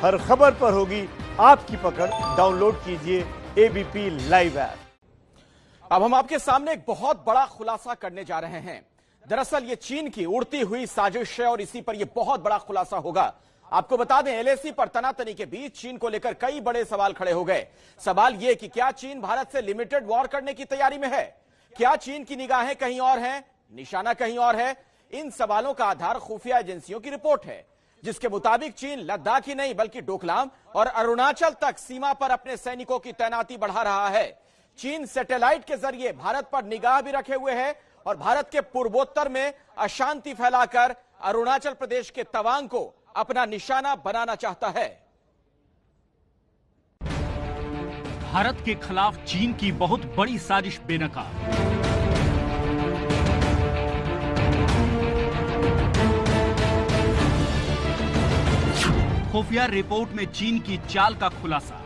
हर खबर पर होगी आपकी पकड़। डाउनलोड कीजिए एबीपी लाइव ऐप। अब हम आपके सामने एक बहुत बड़ा खुलासा करने जा रहे हैं। दरअसल ये चीन की उड़ती हुई साजिश है और इसी पर यह बहुत बड़ा खुलासा होगा। आपको बता दें, एलएसी पर तनातनी के बीच चीन को लेकर कई बड़े सवाल खड़े हो गए। सवाल यह कि क्या चीन भारत से लिमिटेड वॉर करने की तैयारी में है? क्या चीन की निगाहें कहीं और हैं, निशाना कहीं और है? इन सवालों का आधार खुफिया एजेंसियों की रिपोर्ट है, जिसके मुताबिक चीन लद्दाख ही नहीं बल्कि डोकलाम और अरुणाचल तक सीमा पर अपने सैनिकों की तैनाती बढ़ा रहा है। चीन सैटेलाइट के जरिए भारत पर निगाह भी रखे हुए है और भारत के पूर्वोत्तर में अशांति फैलाकर अरुणाचल प्रदेश के तवांग को अपना निशाना बनाना चाहता है। भारत के खिलाफ चीन की बहुत बड़ी साजिश बेनकाब। खुफिया रिपोर्ट में चीन की चाल का खुलासा।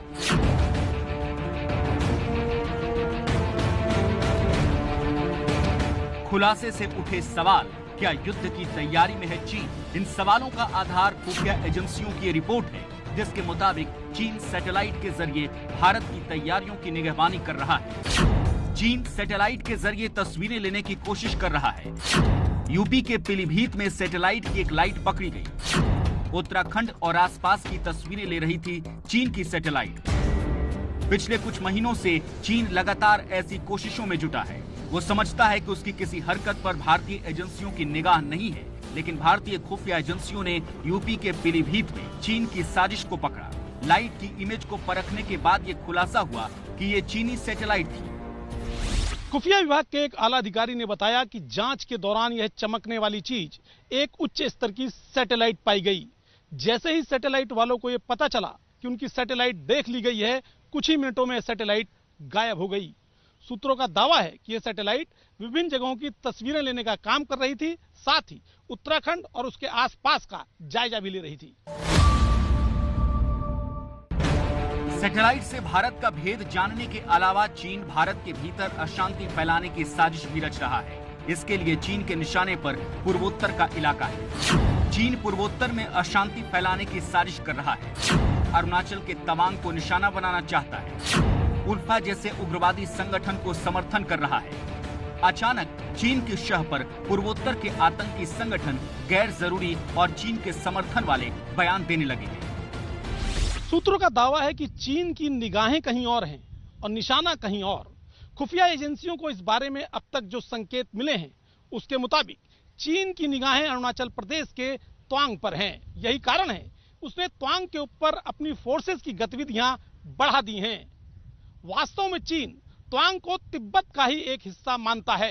खुलासे से उठे सवाल, क्या युद्ध की तैयारी में है चीन? इन सवालों का आधार खुफिया एजेंसियों की रिपोर्ट है, जिसके मुताबिक चीन सैटेलाइट के जरिए भारत की तैयारियों की निगरानी कर रहा है। चीन सैटेलाइट के जरिए तस्वीरें लेने की कोशिश कर रहा है। यूपी के पीलीभीत में सैटेलाइट की एक लाइट पकड़ी गई। उत्तराखंड और आसपास की तस्वीरें ले रही थी चीन की सैटेलाइट। पिछले कुछ महीनों से चीन लगातार ऐसी कोशिशों में जुटा है। वो समझता है कि उसकी किसी हरकत पर भारतीय एजेंसियों की निगाह नहीं है, लेकिन भारतीय खुफिया एजेंसियों ने यूपी के पीलीभीत में चीन की साजिश को पकड़ा। लाइट की इमेज को परखने के बाद ये खुलासा हुआ कि ये चीनी सैटेलाइट थी। खुफिया विभाग के एक आला अधिकारी ने बताया कि जांच के दौरान यह चमकने वाली चीज एक उच्च स्तर की सैटेलाइट पाई गई। जैसे ही सैटेलाइट वालों को यह पता चला कि उनकी सैटेलाइट देख ली गई है, कुछ ही मिनटों में सैटेलाइट गायब हो गई। सूत्रों का दावा है कि यह सैटेलाइट विभिन्न जगहों की तस्वीरें लेने का काम कर रही थी, साथ ही उत्तराखंड और उसके आसपास का जायजा भी ले रही थी। सैटेलाइट से भारत का भेद जानने के अलावा चीन भारत के भीतर अशांति फैलाने की साजिश भी रच रहा है। इसके लिए चीन के निशाने पर पूर्वोत्तर का इलाका है। चीन पूर्वोत्तर में अशांति फैलाने की साजिश कर रहा है। अरुणाचल के तवांग को निशाना बनाना चाहता है। उल्फा जैसे उग्रवादी संगठन को समर्थन कर रहा है। अचानक चीन की शह पर पूर्वोत्तर के आतंकी संगठन गैर जरूरी और चीन के समर्थन वाले बयान देने लगे हैं। सूत्रों का दावा है कि चीन की निगाहें कहीं और हैं और निशाना कहीं और। खुफिया एजेंसियों को इस बारे में अब तक जो संकेत मिले हैं, उसके मुताबिक चीन की निगाहें अरुणाचल प्रदेश के तवांग पर हैं। यही कारण है उसने तवांग के ऊपर अपनी फोर्सेस की गतिविधियां बढ़ा दी हैं। वास्तव में चीन तवांग को तिब्बत का ही एक हिस्सा मानता है,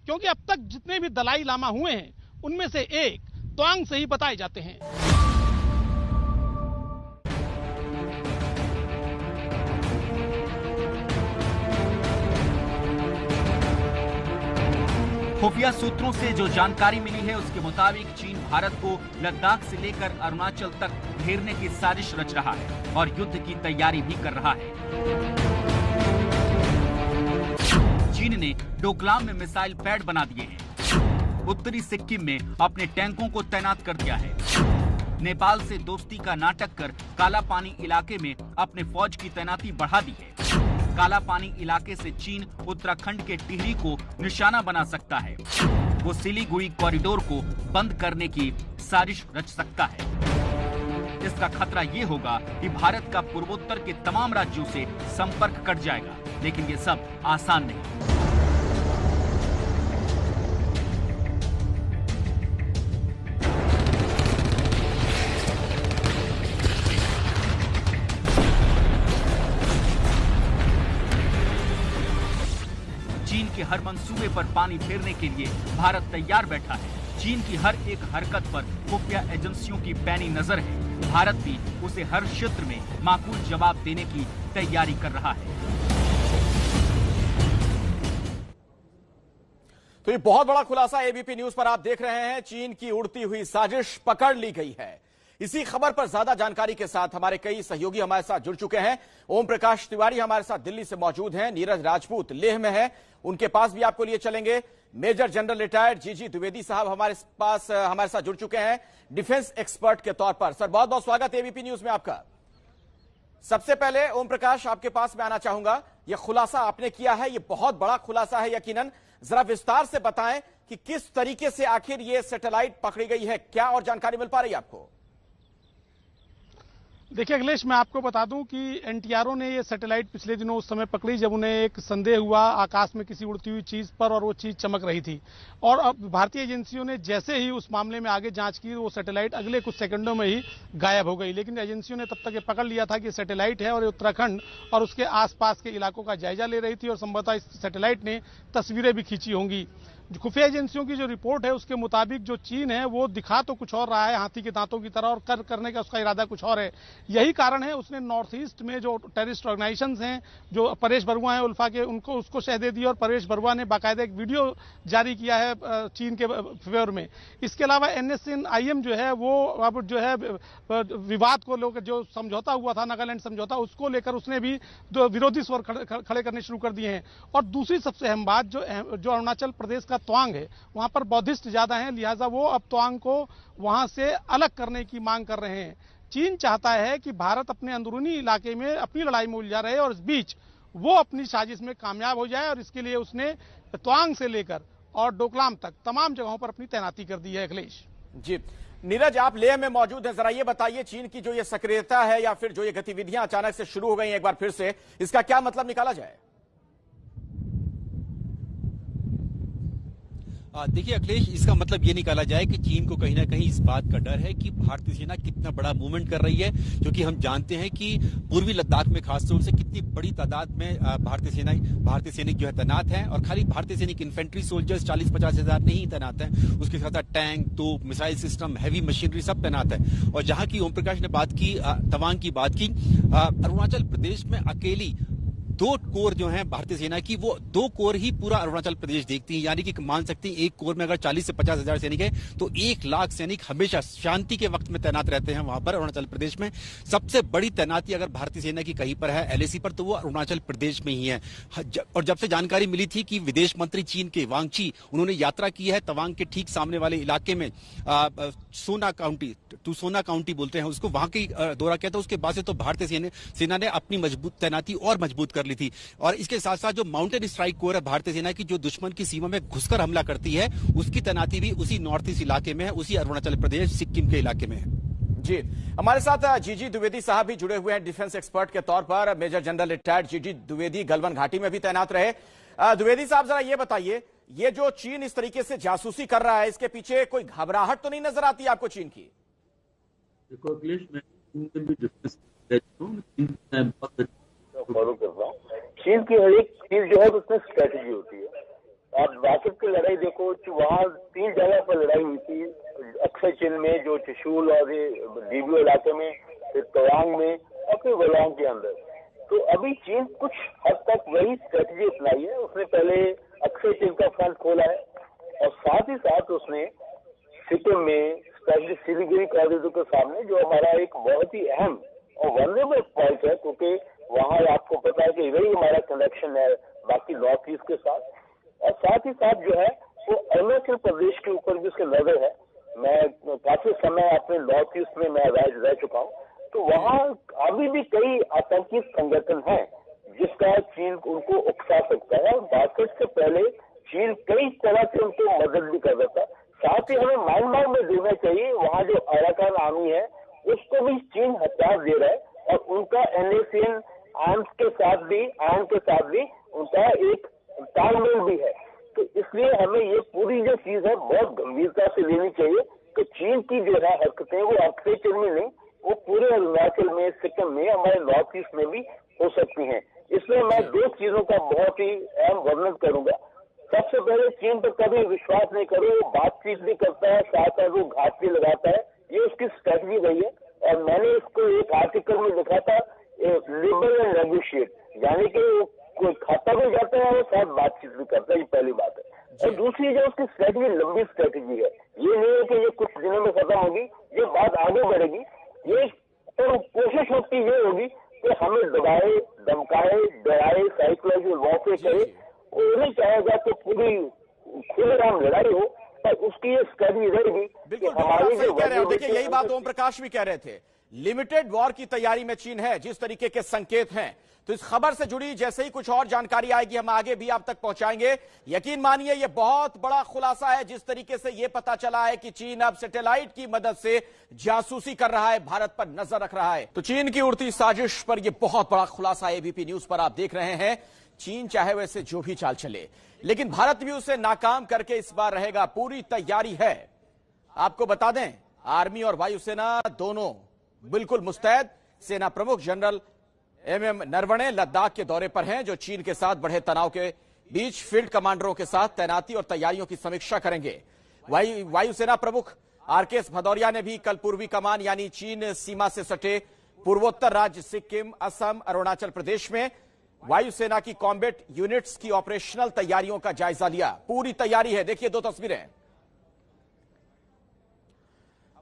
क्योंकि अब तक जितने भी दलाई लामा हुए हैं, उनमें से एक तवांग से ही बताए जाते हैं। खुफिया सूत्रों से जो जानकारी मिली है, उसके मुताबिक चीन भारत को लद्दाख से लेकर अरुणाचल तक घेरने की साजिश रच रहा है और युद्ध की तैयारी भी कर रहा है। चीन ने डोकलाम में मिसाइल पैड बना दिए हैं। उत्तरी सिक्किम में अपने टैंकों को तैनात कर दिया है। नेपाल से दोस्ती का नाटक कर काला पानी इलाके में अपने फौज की तैनाती बढ़ा दी है। काला पानी इलाके से चीन उत्तराखंड के टिहरी को निशाना बना सकता है। वो सिलीगुड़ी कॉरिडोर को बंद करने की साजिश रच सकता है। इसका खतरा ये होगा कि भारत का पूर्वोत्तर के तमाम राज्यों से संपर्क कट जाएगा, लेकिन ये सब आसान नहीं। चीन के हर मंसूबे पर पानी फेरने के लिए भारत तैयार बैठा है। चीन की हर एक हरकत पर खुफिया एजेंसियों की पैनी नजर है। भारत भी उसे हर क्षेत्र में माकूल जवाब देने की तैयारी कर रहा है। तो ये बहुत बड़ा खुलासा एबीपी न्यूज पर आप देख रहे हैं। चीन की उड़ती हुई साजिश पकड़ ली गई है। इसी खबर पर ज्यादा जानकारी के साथ हमारे कई सहयोगी हमारे साथ जुड़ चुके हैं। ओम प्रकाश तिवारी हमारे साथ दिल्ली से मौजूद हैं, नीरज राजपूत लेह में है, उनके पास भी आपको लिए चलेंगे। मेजर जनरल रिटायर्ड जीजी द्विवेदी साहब हमारे साथ जुड़ चुके हैं डिफेंस एक्सपर्ट के तौर पर। सर बहुत बहुत स्वागत एबीपी न्यूज में आपका। सबसे पहले ओम प्रकाश आपके पास मैं आना चाहूंगा, यह खुलासा आपने किया है, यह बहुत बड़ा खुलासा है यकीनन, जरा विस्तार से बताएं कि किस तरीके से आखिर यह सैटेलाइट पकड़ी गई है, क्या और जानकारी मिल पा रही है आपको? देखिए अखिलेश, मैं आपको बता दूं कि एनटीआरओ ने ये सैटेलाइट पिछले दिनों उस समय पकड़ी जब उन्हें एक संदेह हुआ आकाश में किसी उड़ती हुई चीज पर और वो चीज चमक रही थी। और अब भारतीय एजेंसियों ने जैसे ही उस मामले में आगे जांच की, वो सैटेलाइट अगले कुछ सेकंडों में ही गायब हो गई। लेकिन एजेंसियों ने तब तक ये पकड़ लिया था कि सैटेलाइट है और ये उत्तराखंड और उसके आसपास के इलाकों का जायजा ले रही थी और संभवतः इस सैटेलाइट ने तस्वीरें भी खींची होंगी। खुफिया एजेंसियों की जो रिपोर्ट है उसके मुताबिक जो चीन है वो दिखा तो कुछ और रहा है हाथी के दांतों की तरह, और करने का उसका इरादा कुछ और है। यही कारण है उसने नॉर्थ ईस्ट में जो टेररिस्ट ऑर्गेनाइजेशंस हैं, जो परेश बरुआ हैं उल्फा के, उसको शह दे दी और परेश बरुआ ने बाकायदा एक वीडियो जारी किया है चीन के फेवर में। इसके अलावा NSNIM जो है वो अब जो है विवाद को लेकर, जो समझौता हुआ था नागालैंड समझौता, उसको लेकर उसने भी दो विरोधी स्वर खड़े करने शुरू कर दिए हैं। और दूसरी सबसे अहम बात, जो अरुणाचल प्रदेश का तवांग है, वहां पर बौद्धिस्ट ज्यादा हैं, लिहाजा वो अब तवांग को वहां से अलग करने की मांग कर रहे हैं। चीन चाहता है कि भारत अपने अंदरूनी इलाके में अपनी लड़ाई में उलझा रहे और इस बीच वो अपनी साजिश में कामयाब हो जाए, और इसके लिए उसने तवांग से लेकर और डोकलाम तक तमाम जगहों पर अपनी तैनाती कर दी है। अखिलेश जी, नीरज आप लेह में मौजूद हैं, जरा ये बताइए चीन की जो ये सक्रियता है या फिर जो ये गतिविधियां अचानक से शुरू हो गई एक बार फिर से, इसका क्या मतलब निकाला जाए? देखिए अखिलेश, इसका मतलब ये निकाला जाए कि चीन को कहीं ना कहीं इस बात का डर है कि भारतीय सेना कितना बड़ा मूवमेंट कर रही है, क्योंकि हम जानते हैं कि पूर्वी लद्दाख में खासतौर से कितनी बड़ी तादाद में भारतीय सैनिक जो है तैनात हैं। और खाली भारतीय सैनिक इन्फेंट्री सोल्जर्स 40-50 हजार नहीं तैनात हैं, उसके साथ साथ टैंक, तोप, मिसाइल सिस्टम, हैवी मशीनरी सब तैनात है। और जहां की ओम प्रकाश ने बात की, तवांग की बात की, अरुणाचल प्रदेश में अकेली 2 कोर जो हैं भारतीय सेना की, वो 2 कोर ही पूरा अरुणाचल प्रदेश देखती है। यानी कि मान सकते हैं एक कोर में अगर 40 से 50 हजार सैनिक है तो 1 लाख सैनिक हमेशा शांति के वक्त में तैनात रहते हैं वहां पर अरुणाचल प्रदेश में। सबसे बड़ी तैनाती अगर भारतीय सेना की कहीं पर है LAC पर, तो वो अरुणाचल प्रदेश में ही है। और जब से जानकारी मिली थी कि विदेश मंत्री चीन के वांग ची, उन्होंने यात्रा की है तवांग के ठीक सामने वाले इलाके में, सोना काउंटी बोलते हैं उसको, वहां की दौरा किया था। उसके बाद से तो भारतीय सेना ने अपनी मजबूत तैनाती और मजबूत कर ली थी। और इसके साथ साथ जो माउंटेन स्ट्राइक कोर है भारतीय सेना की, जो दुश्मन की सीमा में घुसकर हमला करती है, उसकी तैनाती भी उसी नॉर्थ ईस्ट इलाके में है, उसी अरुणाचल प्रदेश सिक्किम के इलाके में है। जी, हमारे साथ जीजी द्विवेदी साहब भी जुड़े हुए हैं डिफेंस एक्सपर्ट के तौर पर। मेजर जनरल रिटायर्ड जीजी द्विवेदी गलवान घाटी में भी तैनात रहे। द्विवेदी साहब जरा ये बताइए, ये जो चीन इस तरीके से जासूसी कर रहा है, इसके पीछे कोई घबराहट तो नहीं नजर आती आपको चीन की? देखो अखिलेश, मैं फॉलो कर रहा हूँ। चीन की हर एक चीज जो है उसमें स्ट्रेटेजी होती है। आप वाकिफ की लड़ाई देखो, वहाँ 3 जगह पर लड़ाई हुई थी, अक्षय चिन में, जो त्रिशूल और डीबियो इलाके में, फिर तवांग में और फिर वलांग के अंदर। तो अभी चीन कुछ हद तक वही स्ट्रेटेजी अपनाई है। उसने पहले अक्षय चिन का फ्रंट खोला है और साथ ही साथ उसने सिक्किम में स्पेशली सिलीगुड़ी कॉरिडोर के सामने, जो हमारा एक बहुत ही अहम और वनरेबल पॉइंट है, क्योंकि वहाँ आपको पता है कि वही हमारा कनेक्शन है बाकी नॉर्थ ईस्ट के साथ। और साथ ही साथ जो है वो अरुणाचल प्रदेश के ऊपर भी उसकी नजर है। मैं काफी समय अपने नॉर्थ ईस्ट में मैं रह चुका हूँ, तो वहाँ अभी भी कई आतंकी संगठन हैं जिसका चीन उनको उकसा सकता है। और बातचीत से पहले चीन कई तरह से उनको मदद भी कर देता है। साथ ही हमें म्यांमार में देखना चाहिए, वहाँ जो अराकान आर्मी है उसको भी चीन हथियार दे रहा है, और उनका NACN आर्म्स के साथ भी उनका एक तालमेल भी है। तो इसलिए हमें ये पूरी जो चीज है बहुत गंभीरता से लेनी चाहिए कि चीन की जो है हरकतें वो अक्षय चिन में नहीं, वो पूरे अरुणाचल में, सिक्किम में, हमारे नॉर्थ ईस्ट में भी हो सकती हैं। इसलिए मैं 2 चीजों का बहुत ही अहम वर्णन करूंगा। सबसे पहले चीन पर कभी विश्वास नहीं करो, वो बातचीत भी करता है, साथ साथ वो घात भी लगाता है, ये उसकी स्ट्रेटजी रही है। और मैंने इसको एक आर्टिकल में लिखा था, लिबरल एंड नेगोशिएट, यानी कि कोई खाता भी जाता है और साथ बातचीत भी करता है, ये पहली बात है। और दूसरी जो उसकी स्ट्रेटजी लंबी स्ट्रेटजी है, ये नहीं है कि ये कुछ दिनों में खत्म होगी, ये बात आगे बढ़ेगी। शक्ति ये होगी कि हमें दबाए, धमकाए, डराए, साइकोलॉजिकल वॉरफेयर करे। वो नहीं चाहेगा कि पूरी खुलेआम लड़ाई हो, पर उसकी ये स्टडी रहेगी। बिल्कुल आप सही कह रहे हो। देखिए यही बात ओम प्रकाश भी कह रहे थे, लिमिटेड वॉर की तैयारी में चीन है, जिस तरीके के संकेत हैं। तो इस खबर से जुड़ी जैसे ही कुछ और जानकारी आएगी हम आगे भी आप तक पहुंचाएंगे। यकीन मानिए यह बहुत बड़ा खुलासा है, जिस तरीके से यह पता चला है कि चीन अब सैटेलाइट की मदद से जासूसी कर रहा है, भारत पर नजर रख रहा है। तो चीन की उड़ती साजिश पर यह बहुत बड़ा खुलासा एबीपी न्यूज पर आप देख रहे हैं। चीन चाहे वैसे जो भी चाल चले, लेकिन भारत भी उसे नाकाम करके इस बार रहेगा। पूरी तैयारी है। आपको बता दें, आर्मी और वायुसेना दोनों बिल्कुल मुस्तैद। सेना प्रमुख जनरल एमएम नरवणे लद्दाख के दौरे पर हैं, जो चीन के साथ बढ़े तनाव के बीच फील्ड कमांडरों के साथ तैनाती और तैयारियों की समीक्षा करेंगे। वायुसेना प्रमुख आरकेएस भदौरिया ने भी कल पूर्वी कमान यानी चीन सीमा से सटे पूर्वोत्तर राज्य सिक्किम, असम, अरुणाचल प्रदेश में वायुसेना की कॉम्बैट यूनिट्स की ऑपरेशनल तैयारियों का जायजा लिया। पूरी तैयारी है। देखिए दो तस्वीरें।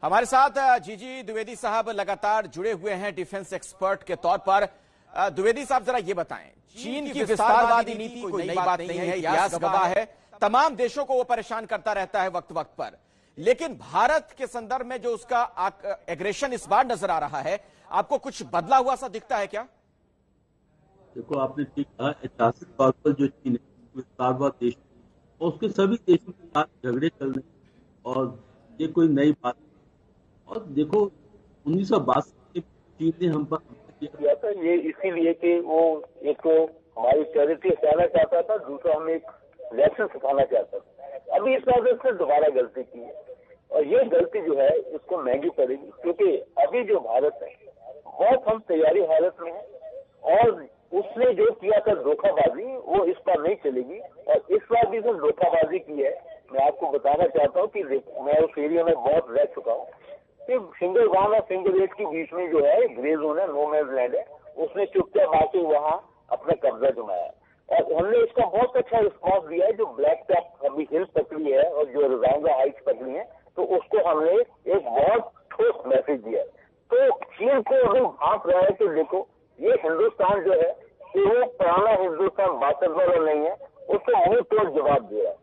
हमारे साथ जीजी द्विवेदी साहब लगातार जुड़े हुए हैं डिफेंस एक्सपर्ट के तौर पर। द्विवेदी साहब जरा ये बताएं, चीन की विस्तारवादी नीति कोई नई बात नहीं है, इतिहास गवाह है, तमाम देशों को वो परेशान करता रहता है वक्त वक्त पर। लेकिन भारत के संदर्भ में जो उसका एग्रेशन इस बार नजर आ रहा है, आपको कुछ बदला हुआ सा दिखता है क्या? देखो, आपने ठीक कहा, ऐतिहासिक तौर पर जो चीन विस्तारवाद देश और उसके सभी देशों के साथ झगड़े चल रहे हैं, और ये कोई नई बात नहीं। और देखो 1962 चीन ने हम पर किया था, ये इसीलिए कि वो एक तो हमारी टेरिटरी हटाना चाहता था, दूसरा हमें एक लेसन सिखाना चाहता था। अभी इस बार उसने दोबारा गलती की है, और ये गलती जो है इसको महंगी पड़ेगी, क्योंकि अभी जो भारत है बहुत हम तैयारी हालत में है, और उसने जो किया था धोखाबाजी, वो इस बार नहीं चलेगी। और इस बार भी उसने धोखाबाजी की है। मैं आपको बताना चाहता हूँ कि मैं उस एरिया में बहुत रह चुका हूँ कि फिंगर 1 और फिंगर 8 के बीच में जो है ग्रे जोन है, नो मैंस लैंड है, उसने चुपचाप आके वहाँ अपना कब्जा जमाया, और हमने इसका बहुत अच्छा रिस्पॉन्स दिया है। जो ब्लैक टॉप अभी हिल्स पकड़ी है और जो रोजांगा हाइट्स पकड़ी है, तो उसको हमने एक बहुत ठोस मैसेज दिया है। तो चीन को अभी भाप रहा है कि देखो ये हिंदुस्तान जो है कि वो पुराना हिंदुस्तान बासठ वाला नहीं है, उसको मुंह तोड़ जवाब दे रहा है।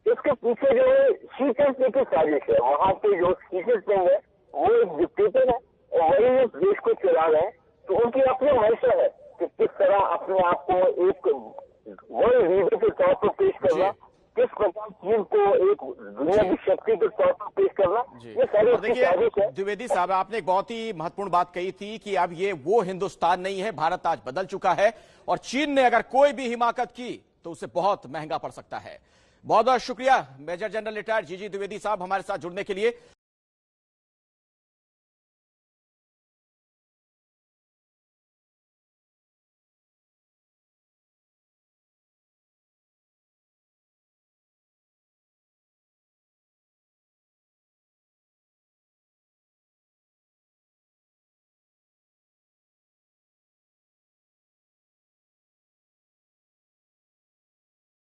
इसके पीछे जो है शी जिनपिंग की साजिश है। वहाँ के जो शी जिनपिंग है वो एक डिक्टेटर है, और वही इस देश को चला रहे हैं। तो उनकी अपनी मंशा है कि किस तरह अपने आप को एक वर्ल्ड लीडर के तौर पर पेश करना, किस प्रकार चीन को एक दुनिया की शक्ति के तौर पर पेश करना, ये सारी उसकी साजिश है। द्विवेदी साहब, आपने एक बहुत ही महत्वपूर्ण बात कही थी कि अब ये वो हिंदुस्तान नहीं है, भारत आज बदल चुका है, और चीन ने अगर कोई भी हिमाकत की तो उसे बहुत महंगा पड़ सकता है। बहुत बहुत शुक्रिया मेजर जनरल रिटायर्ड जीजी द्विवेदी साहब हमारे साथ जुड़ने के लिए।